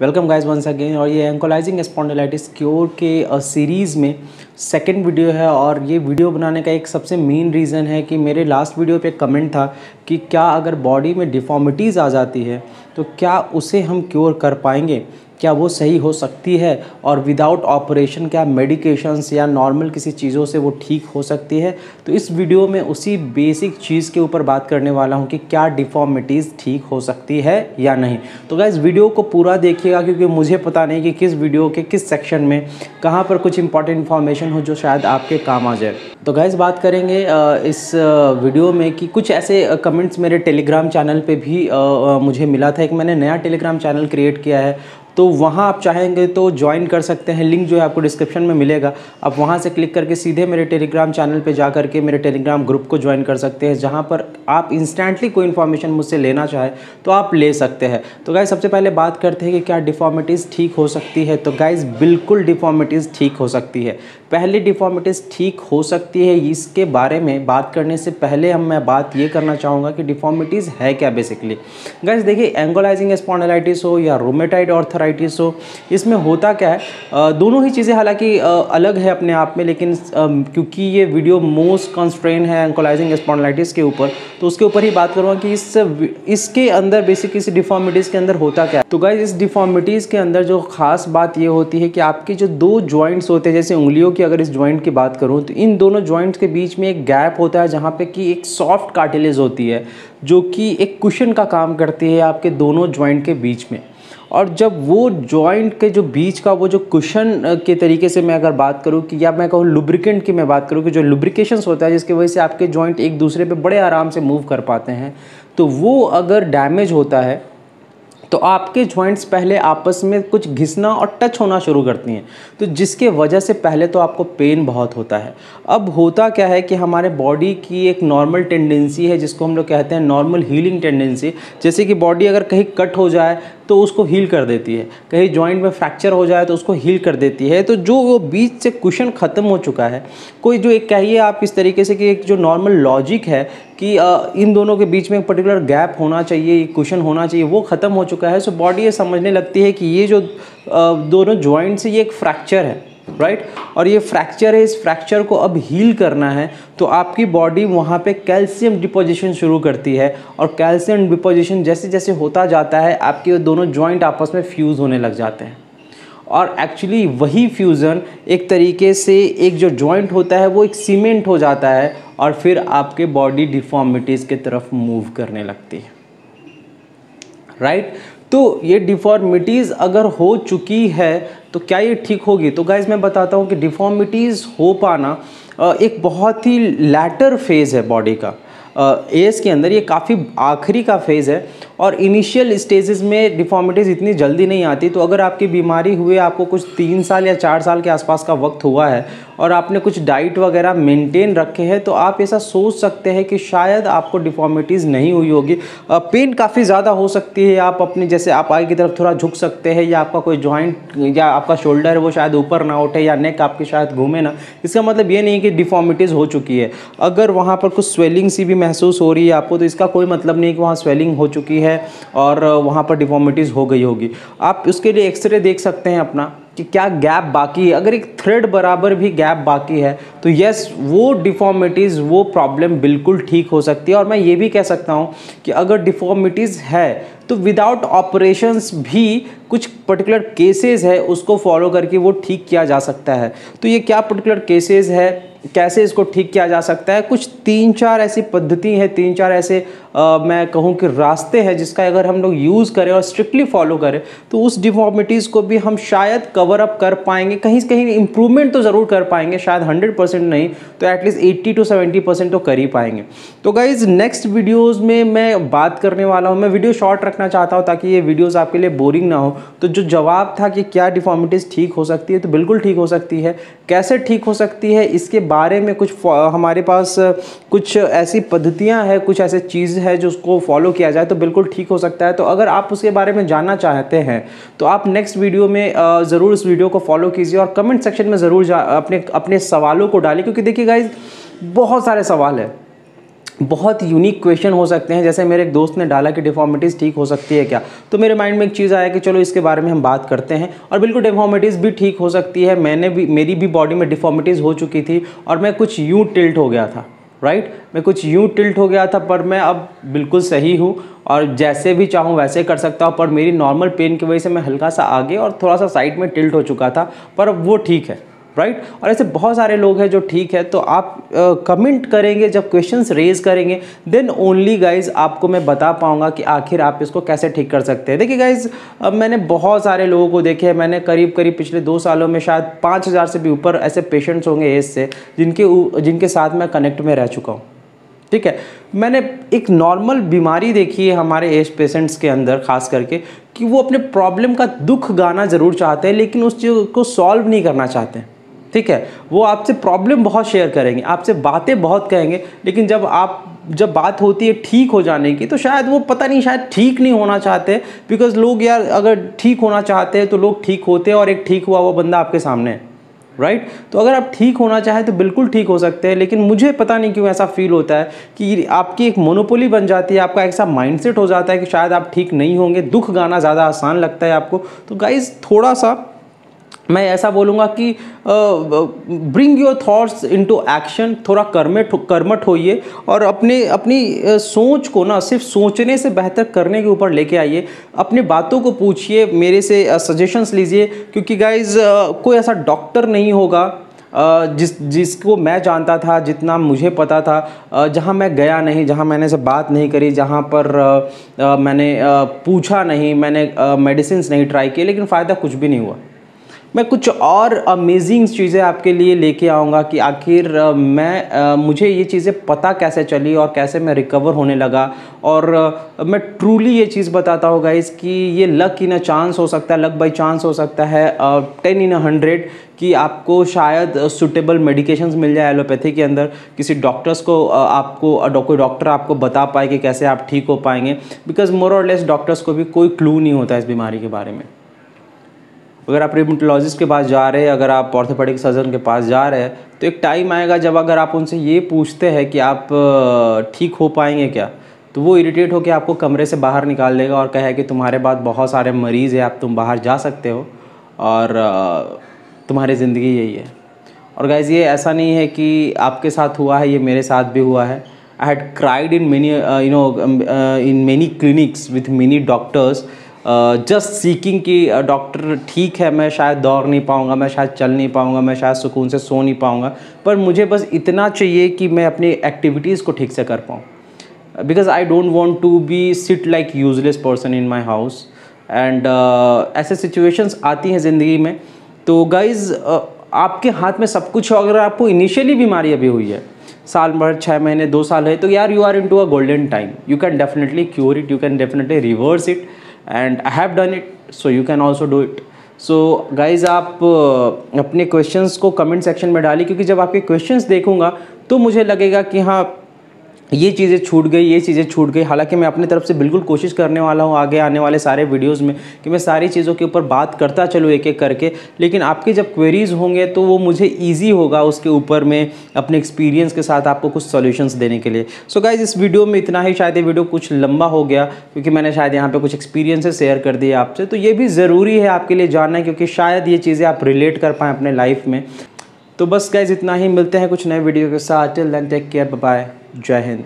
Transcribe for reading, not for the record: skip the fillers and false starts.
Welcome guys once again. और ये ankylosing spondylitis cure के सीरीज़ में सेकंड वीडियो है। और ये वीडियो बनाने का एक सबसे मेन रीज़न है कि मेरे लास्ट वीडियो पे कमेंट था कि क्या अगर बॉडी में डिफॉर्मिटीज़ आ जाती है तो क्या उसे हम क्योर कर पाएंगे, क्या वो सही हो सकती है, और विदाउट ऑपरेशन क्या मेडिकेशंस या नॉर्मल किसी चीज़ों से वो ठीक हो सकती है। तो इस वीडियो में उसी बेसिक चीज़ के ऊपर बात करने वाला हूँ कि क्या डिफॉर्मिटीज़ ठीक हो सकती है या नहीं। तो गाइस वीडियो को पूरा देखिएगा, क्योंकि मुझे पता नहीं कि किस वीडियो के किस सेक्शन में कहाँ पर कुछ इंपॉर्टेंट इन्फॉर्मेशन हो जो शायद आपके काम आ जाए। तो गाइस बात करेंगे इस वीडियो में कि कुछ ऐसे कमेंट्स मेरे टेलीग्राम चैनल पे भी मुझे मिला था। एक मैंने नया टेलीग्राम चैनल क्रिएट किया है, तो वहाँ आप चाहेंगे तो ज्वाइन कर सकते हैं। लिंक जो है आपको डिस्क्रिप्शन में मिलेगा। आप वहाँ से क्लिक करके सीधे मेरे टेलीग्राम चैनल पे जा करके मेरे टेलीग्राम ग्रुप को ज्वाइन कर सकते हैं, जहाँ पर आप इंस्टेंटली कोई इन्फॉर्मेशन मुझसे लेना चाहे तो आप ले सकते हैं। तो गाइस सबसे पहले बात करते हैं कि क्या डिफॉर्मिटीज़ ठीक हो सकती है। तो गाइस बिल्कुल डिफॉर्मिटीज़ ठीक हो सकती है। पहले डिफॉर्मिटीज़ ठीक हो सकती है, इसके बारे में बात करने से पहले मैं बात ये करना चाहूँगा कि डिफॉर्मिटीज़ है क्या बेसिकली। गाइस देखिए, एंकोलाइजिंग स्पॉन्डिलाइटिस हो या रूमेटॉइड आर्थराइटिस हो, इसमें होता क्या है, दोनों ही चीज़ें हालांकि अलग है अपने आप में, लेकिन क्योंकि ये वीडियो मोस्ट कंस्ट्रेन है एंकोलाइजिंग स्पॉन्डिलाइटिस के ऊपर, तो उसके ऊपर ही बात करूँगा कि इसके अंदर बेसिक इस डिफॉर्मिटीज़ के अंदर होता क्या है। तो गाइस इस डिफॉर्मिटीज़ के अंदर जो खास बात ये होती है कि आपकी जो दो जॉइंट्स होते हैं, जैसे उंगलियों की अगर इस जॉइंट की बात करूँ तो इन दोनों जॉइंट्स के बीच में एक गैप होता है, जहाँ पे कि एक सॉफ्ट कार्टिलेज होती है जो कि एक कुशन का काम करती है आपके दोनों जॉइंट के बीच में। और जब वो जॉइंट के जो बीच का वो जो कुशन के तरीके से मैं अगर बात करूँ कि, या मैं कहूँ लुब्रिकेंट की मैं बात करूँ कि जो लुब्रिकेशंस होता है जिसकी वजह से आपके जॉइंट एक दूसरे पे बड़े आराम से मूव कर पाते हैं, तो वो अगर डैमेज होता है तो आपके जॉइंट्स पहले आपस में कुछ घिसना और टच होना शुरू करती हैं, तो जिसके वजह से पहले तो आपको पेन बहुत होता है। अब होता क्या है कि हमारे बॉडी की एक नॉर्मल टेंडेंसी है जिसको हम लोग कहते हैं नॉर्मल हीलिंग टेंडेंसी। जैसे कि बॉडी अगर कहीं कट हो जाए तो उसको हील कर देती है, कहीं जॉइंट में फ्रैक्चर हो जाए तो उसको हील कर देती है। तो जो वो बीच से कुशन ख़त्म हो चुका है, कोई जो एक कहिए आप इस तरीके से कि एक जो नॉर्मल लॉजिक है कि इन दोनों के बीच में एक पर्टिकुलर गैप होना चाहिए, कुशन होना चाहिए, वो ख़त्म हो चुका है। सो बॉडी ये समझने लगती है कि ये जो दोनों जॉइंट्स है ये एक फ्रैक्चर है, राइट, और ये फ्रैक्चर है, इस फ्रैक्चर को अब हील करना है। तो आपकी बॉडी वहाँ पे कैल्शियम डिपोजिशन शुरू करती है, और कैल्शियम डिपोजिशन जैसे जैसे होता जाता है आपके दोनों जॉइंट आपस में फ्यूज़ होने लग जाते हैं। और एक्चुअली वही फ्यूज़न एक तरीके से एक जो जॉइंट होता है वो एक सीमेंट हो जाता है, और फिर आपके बॉडी डिफॉर्मिटीज़ की तरफ मूव करने लगती है, राइट। तो ये डिफॉर्मिटीज़ अगर हो चुकी है तो क्या ये ठीक होगी? तो गाइज मैं बताता हूँ कि डिफॉर्मिटीज़ हो पाना एक बहुत ही लैटर फेज़ है बॉडी का। एज के अंदर ये काफ़ी आखिरी का फेज़ है, और इनिशियल स्टेजेस में डिफॉर्मिटीज़ इतनी जल्दी नहीं आती। तो अगर आपकी बीमारी हुए आपको कुछ 3 साल या 4 साल के आसपास का वक्त हुआ है और आपने कुछ डाइट वगैरह मेंटेन रखे हैं, तो आप ऐसा सोच सकते हैं कि शायद आपको डिफॉर्मिटीज़ नहीं हुई होगी। पेन काफ़ी ज़्यादा हो सकती है, आप अपने जैसे आप आगे की तरफ थोड़ा झुक सकते हैं, या आपका कोई जॉइंट या आपका शोल्डर है वो शायद ऊपर ना उठे, या नेक आपकी शायद घूमे ना। इसका मतलब ये नहीं कि डिफॉर्मिटीज़ हो चुकी है। अगर वहाँ पर कुछ स्वेलिंग सी भी महसूस हो रही है आपको, तो इसका कोई मतलब नहीं कि वहाँ स्वेलिंग हो चुकी है और वहाँ पर डिफॉर्मिटीज़ हो गई होगी। आप उसके लिए एक्सरे देख सकते हैं अपना कि क्या गैप बाकी है। अगर एक थ्रेड बराबर भी गैप बाकी है तो यस, वो डिफॉर्मिटीज़, वो प्रॉब्लम बिल्कुल ठीक हो सकती है। और मैं ये भी कह सकता हूँ कि अगर डिफॉर्मिटीज़ है तो विदाउट ऑपरेशंस भी कुछ पर्टिकुलर केसेस है उसको फॉलो करके वो ठीक किया जा सकता है। तो ये क्या पर्टिकुलर केसेस है, कैसे इसको ठीक किया जा सकता है? कुछ 3-4 ऐसी पद्धति है, 3-4 ऐसे मैं कहूँ कि रास्ते हैं जिसका अगर हम लोग यूज़ करें और स्ट्रिक्टली फॉलो करें तो उस डिफॉर्मिटीज़ को भी हम शायद कवर अप कर पाएंगे। कहीं कहीं इम्प्रूवमेंट तो ज़रूर कर पाएंगे, शायद 100% नहीं तो एटलीस्ट 80 to 70% तो कर ही पाएंगे। तो गाइज़ नेक्स्ट वीडियोज़ में मैं बात करने वाला हूँ, मैं वीडियो शॉर्ट रखना चाहता हूँ ताकि ये वीडियोज़ आपके लिए बोरिंग ना हो। तो जो जवाब था कि क्या डिफॉर्मिटीज़ ठीक हो सकती है, तो बिल्कुल ठीक हो सकती है। कैसे ठीक हो सकती है इसके बारे में कुछ हमारे पास कुछ ऐसी पद्धतियाँ हैं, कुछ ऐसे चीज़ है जो उसको फॉलो किया जाए तो बिल्कुल ठीक हो सकता है। तो अगर आप उसके बारे में जानना चाहते हैं तो आप नेक्स्ट वीडियो में ज़रूर इस वीडियो को फॉलो कीजिए, और कमेंट सेक्शन में ज़रूर अपने सवालों को डालिए, क्योंकि देखिए गाइज बहुत सारे सवाल हैं। बहुत यूनिक क्वेश्चन हो सकते हैं। जैसे मेरे एक दोस्त ने डाला कि डिफॉर्मिटीज़ ठीक हो सकती है क्या, तो मेरे माइंड में एक चीज़ आया कि चलो इसके बारे में हम बात करते हैं। और बिल्कुल डिफॉर्मिटीज़ भी ठीक हो सकती है। मेरी भी बॉडी में डिफॉर्मिटीज़ हो चुकी थी और मैं कुछ यूँ टिल्ट हो गया था, राइट, मैं कुछ यूँ टिल्ट हो गया था, पर मैं अब बिल्कुल सही हूँ और जैसे भी चाहूँ वैसे कर सकता हूँ। पर मेरी नॉर्मल पेन की वजह से मैं हल्का सा आगे और थोड़ा सा साइड में टिल्ट हो चुका था, पर अब वो ठीक है, राइट। और ऐसे बहुत सारे लोग हैं जो ठीक है। तो आप कमेंट करेंगे, जब क्वेश्चंस रेज करेंगे, देन ओनली गाइज आपको मैं बता पाऊंगा कि आखिर आप इसको कैसे ठीक कर सकते हैं। देखिए गाइज, मैंने बहुत सारे लोगों को देखे हैं। मैंने करीब पिछले 2 सालों में शायद 5000 से भी ऊपर ऐसे पेशेंट्स होंगे एज से जिनके साथ मैं कनेक्ट में रह चुका हूँ, ठीक है। मैंने एक नॉर्मल बीमारी देखी है हमारे एज पेशेंट्स के अंदर, खास करके कि वो अपने प्रॉब्लम का दुख गाना ज़रूर चाहते हैं, लेकिन उस चीज़ को सॉल्व नहीं करना चाहते हैं, ठीक है। वो आपसे प्रॉब्लम बहुत शेयर करेंगे, आपसे बातें बहुत कहेंगे, लेकिन जब बात होती है ठीक हो जाने की, तो शायद वो पता नहीं, शायद ठीक नहीं होना चाहते। बिकॉज लोग यार अगर ठीक होना चाहते हैं तो लोग ठीक होते हैं, और एक ठीक हुआ हुआ बंदा आपके सामने है, राइट। तो अगर आप ठीक होना चाहें तो बिल्कुल ठीक हो सकते हैं। लेकिन मुझे पता नहीं क्यों ऐसा फील होता है कि आपकी एक मोनोपोली बन जाती है, आपका ऐसा माइंडसेट हो जाता है कि शायद आप ठीक नहीं होंगे, दुख गाना ज़्यादा आसान लगता है आपको। तो गाइज, थोड़ा सा मैं ऐसा बोलूँगा कि bring your thoughts into action, थोड़ा कर्मठ होइए और अपनी सोच को ना सिर्फ सोचने से बेहतर करने के ऊपर लेके आइए। अपनी बातों को पूछिए, मेरे से सजेशंस लीजिए, क्योंकि गाइज कोई ऐसा डॉक्टर नहीं होगा जिसको मैं जानता था, जितना मुझे पता था, जहाँ मैं गया नहीं, जहाँ मैंने से बात नहीं करी, जहाँ पर मैंने पूछा नहीं, मैंने मेडिसिन नहीं ट्राई किए, लेकिन फ़ायदा कुछ भी नहीं हुआ। मैं कुछ और अमेजिंग चीज़ें आपके लिए लेके आऊँगा कि आखिर मुझे ये चीज़ें पता कैसे चली और कैसे मैं रिकवर होने लगा। और मैं ट्रूली ये चीज़ बताता हूँ गाइस कि ये लक इन अ चांस हो सकता है, लक बाई चांस हो सकता है, 10 in 100 कि आपको शायद सूटेबल मेडिकेशंस मिल जाए एलोपैथी के अंदर, किसी डॉक्टर्स को कोई डॉक्टर आपको बता पाए कि कैसे आप ठीक हो पाएंगे। बिकॉज मोर और लेस डॉक्टर्स को भी कोई क्लू नहीं होता इस बीमारी के बारे में। अगर आप रिमेटोलॉजिस्ट के पास जा रहे हैं, अगर आप ऑर्थोपेडिक सर्जन के पास जा रहे हैं, तो एक टाइम आएगा जब अगर आप उनसे ये पूछते हैं कि आप ठीक हो पाएंगे क्या, तो वो इरिटेट होकर आपको कमरे से बाहर निकाल देगा और कहे कि तुम्हारे पास बहुत सारे मरीज़ हैं, तुम बाहर जा सकते हो और तुम्हारी ज़िंदगी यही है। और गाइज़, ये ऐसा नहीं है कि आपके साथ हुआ है, ये मेरे साथ भी हुआ है। I had cried in many clinics with many doctors, just seeking कि डॉक्टर ठीक है, मैं शायद दौड़ नहीं पाऊँगा, मैं शायद चल नहीं पाऊँगा, मैं शायद सुकून से सो नहीं पाऊँगा, पर मुझे बस इतना चाहिए कि मैं अपनी एक्टिविटीज़ को ठीक से कर पाऊँ। Because I don't want to be sit like useless person in my house. And ऐसे सिचुएशंस आती हैं ज़िंदगी में। तो गाइज़, आपके हाथ में सब कुछ है। अगर आपको इनिशियली बीमारी अभी हुई है, साल भर, 6 महीने, 2 साल है, तो यार you are in to a golden time. You can definitely cure it, you can definitely reverse it, and I have done it, so you can also do it. So guys, आप अपने क्वेश्चंस को comment section में डालिए, क्योंकि जब आपके questions देखूंगा तो मुझे लगेगा कि हाँ, ये चीज़ें छूट गई, ये चीज़ें छूट गई। हालांकि मैं अपनी तरफ से बिल्कुल कोशिश करने वाला हूँ आगे आने वाले सारे वीडियोस में कि मैं सारी चीज़ों के ऊपर बात करता चलूँ एक एक करके। लेकिन आपके जब क्वेरीज़ होंगे तो वो मुझे ईजी होगा उसके ऊपर में अपने एक्सपीरियंस के साथ आपको कुछ सॉल्यूशंस देने के लिए। सो गाइज़, इस वीडियो में इतना ही। शायद ये वीडियो कुछ लंबा हो गया क्योंकि मैंने शायद यहाँ पर कुछ एक्सपीरियंसेस शेयर कर दिए आपसे। तो ये भी ज़रूरी है आपके लिए जानना, क्योंकि शायद ये चीज़ें आप रिलेट कर पाएँ अपने लाइफ में। तो बस गाइज़, इतना ही। मिलते हैं कुछ नए वीडियो के साथ। Till then take care, bye bye, जय हिंद।